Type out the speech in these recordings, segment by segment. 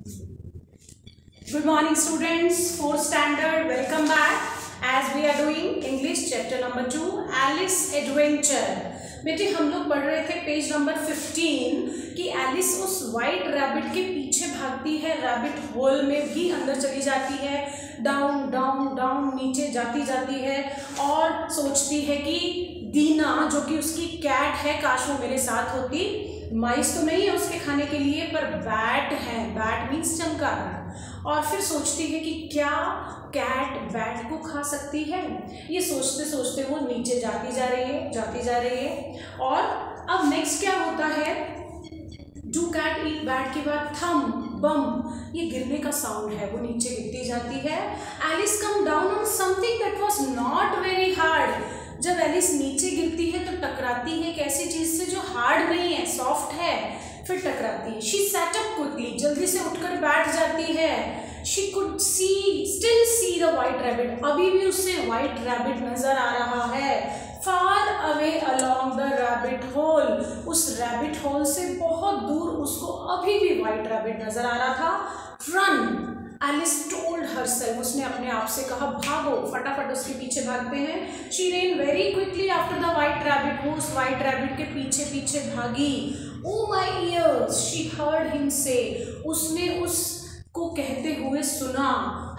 Good morning students, 4th standard, welcome back as we are doing English chapter number 2 Alice Adventure। बेटे हम लोग पढ़ रहे थे पेज नंबर 15 कि एलिस उस वाइट रैबिट के पीछे भागती है, रैबिट होल में भी अंदर चली जाती है, डाउन डाउन डाउन नीचे जाती जाती है और सोचती है कि दीना जो कि उसकी कैट है, काश वो मेरे साथ होती। माइस तो नहीं है उसके खाने के लिए पर बैट है, बैट मीन्स चमगादड़। और फिर सोचती है कि क्या कैट बैट को खा सकती है। ये सोचते सोचते वो नीचे जाती जा रही है और अब नेक्स्ट क्या होता है, डू कैट ईट बैट के बाद थम बम ये गिरने का साउंड है, वो नीचे गिरती जाती है। Alice come down on something that was not very hard. जब एलिस नीचे गिरती है तो टकराती है एक ऐसी चीज से जो हार्ड नहीं है, सॉफ्ट है, फिर टकराती है। शी सैट अप क्विकली, जल्दी से उठकर बैठ जाती है। She could still see the white rabbit, अभी भी उससे व्हाइट रैबिट नजर आ रहा है। Far away along the rabbit hole, उस रैबिट होल से बहुत दूर उसको अभी भी व्हाइट रैबिट नजर आ रहा था। रन एलिस टोल्ड हरसेल्फ, उसने अपने आप से कहा भागो, फटाफट उसके पीछे भागते हैं। She ran very quickly after the white rabbit, वो उस व्हाइट रैबिट के पीछे पीछे भागी। Oh my ears she heard him से, उसने उसको कहते हुए सुना।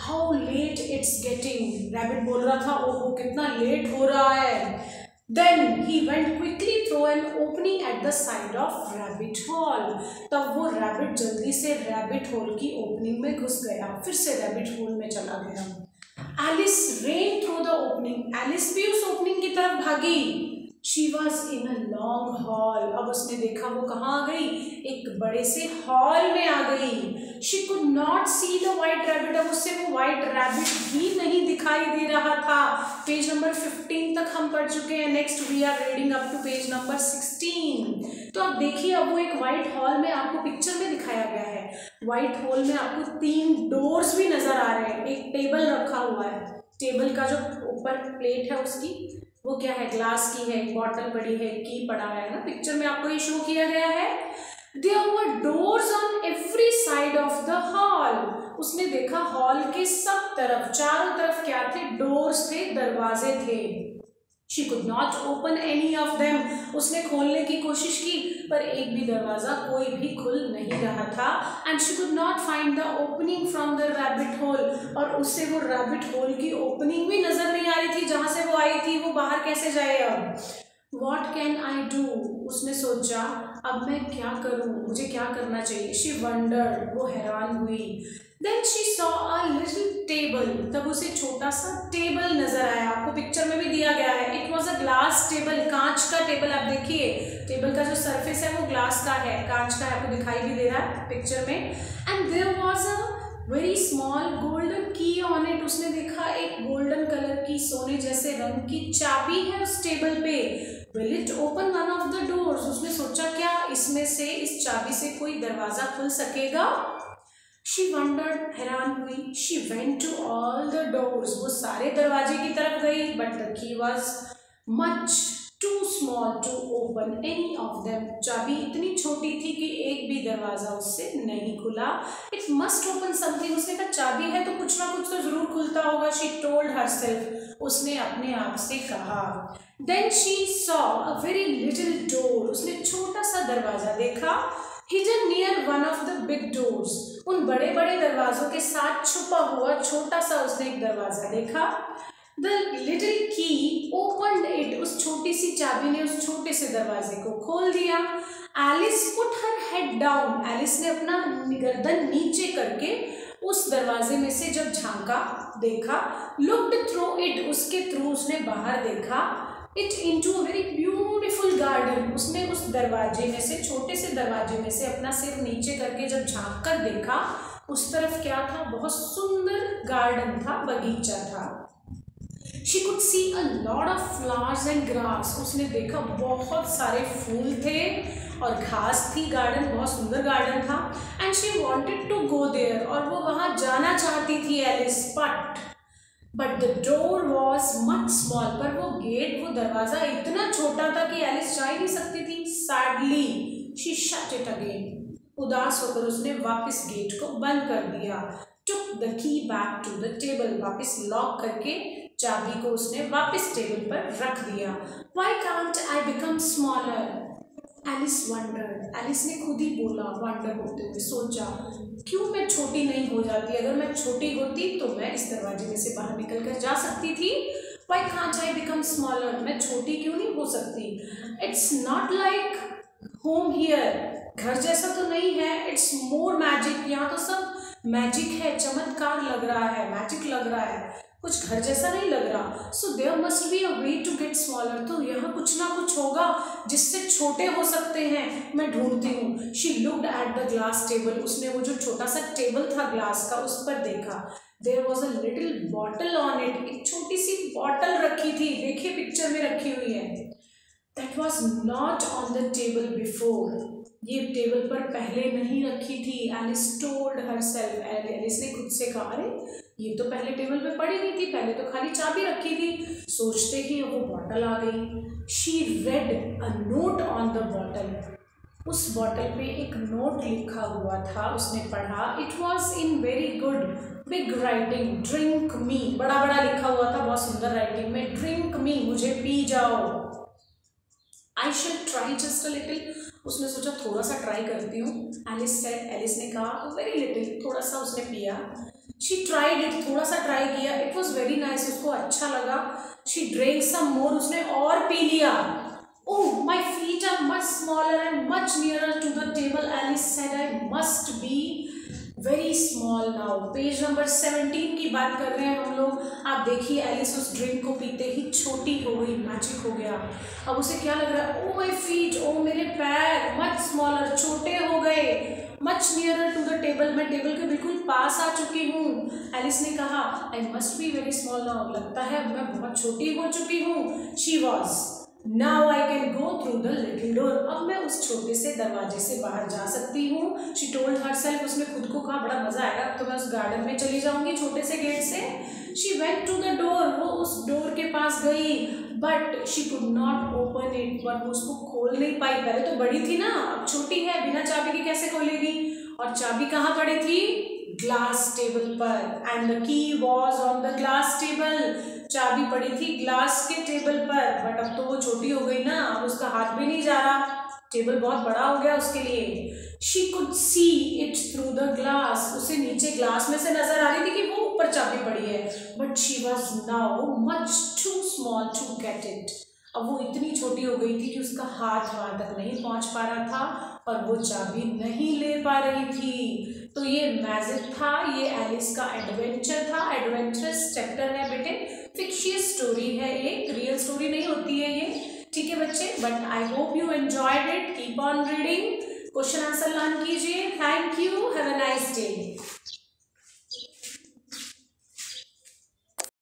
How late it's getting, rabbit बोल रहा था ओहो कितना लेट हो रहा है। Then he went quickly through an opening at the side of rabbit hole, तब वो रैबिट जल्दी से रैबिट होल की ओपनिंग में घुस गया, फिर से रैबिट होल में चला गया। Alice ran through the opening, Alice भी उस ओपनिंग की तरफ भागी। She was in a long hall, अब उसने देखा वो कहाँ आ गई, एक बड़े से हॉल में आ गई। She could not see the white rabbit, अब उससे वो व्हाइट रैबिट भी नहीं दिखाई दे रहा था। पेज नंबर 15 तक हम पढ़ चुके हैं, next we are reading up to page number 16। तो आप देखिए अब वो एक व्हाइट हॉल में आपको पिक्चर में दिखाया गया है। व्हाइट हॉल में आपको 3 डोर्स भी नजर आ रहे हैं, एक टेबल रखा हुआ है, टेबल का जो ऊपर प्लेट है उसकी वो क्या है, ग्लास की है, बॉटल पड़ी है, की पड़ा है ना, पिक्चर में आपको ये शो किया गया है। There were doors on every side of the hall, उसने देखा हॉल के सब तरफ, चारों तरफ क्या थे, डोर्स थे, दरवाजे थे। She could not open any of them, उसने खोलने की कोशिश की पर एक भी दरवाजा कोई भी खुल नहीं रहा था। And she could not find the opening from the rabbit hole, और उससे वो रैबिट होल की ओपनिंग भी नजर नहीं आ रही थी, जहां से वो आई थी वो बाहर कैसे जाए अब। What can I do, उसने सोचा अब मैं क्या करूं, मुझे क्या करना चाहिए। She wondered, वो हैरान हुई। Then she saw a little table, तब उसे छोटा सा टेबल नजर आया, आपको पिक्चर में भी दिया गया है। It was a glass table, कांच का टेबल, आप देखिए टेबल का जो सरफेस है वो ग्लास का है, कांच का है, आपको दिखाई भी दे रहा है पिक्चर में। And there was a very small golden key on it, उसने देखा एक गोल्डन कलर की सोने जैसे रंग की चाबी है उस टेबल पे। Will it open one of the doors, उसने सोचा क्या इसमें से, इस चाबी से कोई दरवाजा खुल सकेगा। She wondered, हैरान हुई। She went to all the doors, वो सारे दरवाजे की तरफ गई, but the key was much too small to open any of them, चाबी इतनी छोटी थी कि एक भी दरवाजा उससे नहीं खुला। It must open something, उसने कहा चाबी है तो कुछ ना कुछ तो जरूर खुलता होगा। She told herself, उसने अपने आप से कहा। Then she saw a very little door, उसने छोटा सा दरवाजा देखा। Hidden near one of the big doors, उन बड़े बड़े दरवाजों के साथ छुपा हुआ छोटा सा उसने एक दरवाजा देखा। The little key opened it, उस छोटी सी चाबी ने उस छोटे से दरवाजे को खोल दिया। Alice put her head down, Alice ने अपना गर्दन नीचे करके उस दरवाजे में से जब झांका, देखा, looked through it, उसके थ्रू उसने बाहर देखा। It into a very beautiful garden, उसने उस दरवाजे में से, छोटे से दरवाजे में से अपना सिर नीचे करके जब झांक कर देखा, उस तरफ क्या था, बहुत सुंदर गार्डन था, बगीचा था। She could see a lot of flowers and grass, उसने देखा बहुत सारे फूल थे और घास थी, गार्डन बहुत सुंदर गार्डन था। And she wanted to go there, और वो वहां जाना चाहती थी Alice, but the door was much small, पर वो गेट, वो दरवाजा इतना छोटा था कि एलिस जा ही नहीं सकती थी। Sadly she shut it again, उदास होकर उसने वापस गेट को बंद कर दिया। Took the key back to the table, वापस लॉक करके चाबी को उसने वापस टेबल पर रख दिया। Why can't I become smaller? Alice wondered, Alice ने खुद ही बोला, वंडर होते हुए सोचा, क्यों मैं छोटी नहीं हो जाती? अगर मैं छोटी होती तो मैं इस दरवाजे में से बाहर निकल कर जा सकती थी। Why can't I become smaller? मैं छोटी क्यों नहीं हो सकती? It's not like home here. घर जैसा तो नहीं है। It's more magic. यहाँ तो सब मैजिक है, चमत्कार लग रहा है, मैजिक लग रहा है, कुछ घर जैसा नहीं लग रहा। So there must be a way to get smaller, तो यहाँ कुछ ना कुछ होगा जिससे छोटे हो सकते हैं, मैं ढूंढती हूँ। She looked at the glass table, उसने वो जो छोटा सा टेबल था ग्लास का उस पर देखा। There was a little bottle on it, एक छोटी सी बॉटल रखी थी, देखिए पिक्चर में रखी हुई है। That was not on the table before, ये टेबल पर पहले नहीं रखी थी। एलिस टोल्ड हरसेल्फ, एलिस ने खुद से कहा, अरे ये तो पहले टेबल पे पड़ी नहीं थी, पहले तो खाली चाबी रखी थी। सोचते ही वो बॉटल आ गई। She read a note on the bottle, उस बॉटल पे एक नोट लिखा हुआ था, उसने पढ़ा। It was in very good big writing, drink me, बड़ा बड़ा लिखा हुआ था, बहुत सुंदर राइटिंग में, ड्रिंक मी, मुझे पी जाओ। I should try just a little, उसने सोचा थोड़ा सा ट्राई करती हूँ। एलिस सेड, एलिस ने कहा, वेरी लिटिल, थोड़ा सा उसने पिया। शी ट्राइड इट, थोड़ा सा ट्राई किया। इट वॉज वेरी नाइस, उसको अच्छा लगा। शी ड्रिंक सम मोर, उसने और पी लिया। Oh my feet are much smaller and much nearer to the table, Alice said, I must be very small now. Page number 17 की बात कर रहे हैं हम लोग। आप देखिए एलिस उस ड्रिंक को पीते ही छोटी हो गई, मैजिक हो गया। अब उसे क्या लग रहा है, ओ माई फीट, ओ मेरे पैर, मच स्मॉलर, छोटे हो गए। Much nearer to the table, मैं टेबल के बिल्कुल पास आ चुकी हूँ। एलिस ने कहा, I must be very small now, लगता है मैं बहुत छोटी हो चुकी हूँ। She was, now I can go through the little door, अब मैं उस छोटे से दरवाजे से बाहर जा सकती हूँ। शी टोल्ड हरसेल्फ, उसने खुद को कहा, बड़ा मजा आएगा, तो मैं उस गार्डन में चली जाऊंगी छोटे से गेट से। She went to the door, वो उस डोर के पास गई, but she could not open it, पर वो उसको खोल नहीं पाई। पहले तो बड़ी थी ना, अब छोटी है, बिना चाबी के कैसे खोलेगी? और चाबी कहाँ पड़ी थी? ग्लास टेबल पर, and the key was on the glass table, चाबी पड़ी थी ग्लास के टेबल पर। बट अब तो वो छोटी हो गई ना, अब उसका हाथ भी नहीं जा रहा, टेबल बहुत बड़ा हो गया उसके लिए। She could see it through the glass, उसे नीचे ग्लास में से नजर आ रही थी कि वो ऊपर चाबी पड़ी है, but she was now much too small to get it, अब वो इतनी छोटी हो गई थी कि उसका हाथ वहां तक नहीं पहुंच पा रहा था और वो चाबी नहीं ले पा रही थी। तो ये मैजिक था, ये एलिस का एडवेंचर था, एडवेंचरस चैप्टर है बेटे, फिक्शियस स्टोरी है, ये रियल स्टोरी नहीं होती है ये, ठीक है बच्चे। But I hope you enjoyed it, keep on reading, question answer learn कीजिए। Thank you.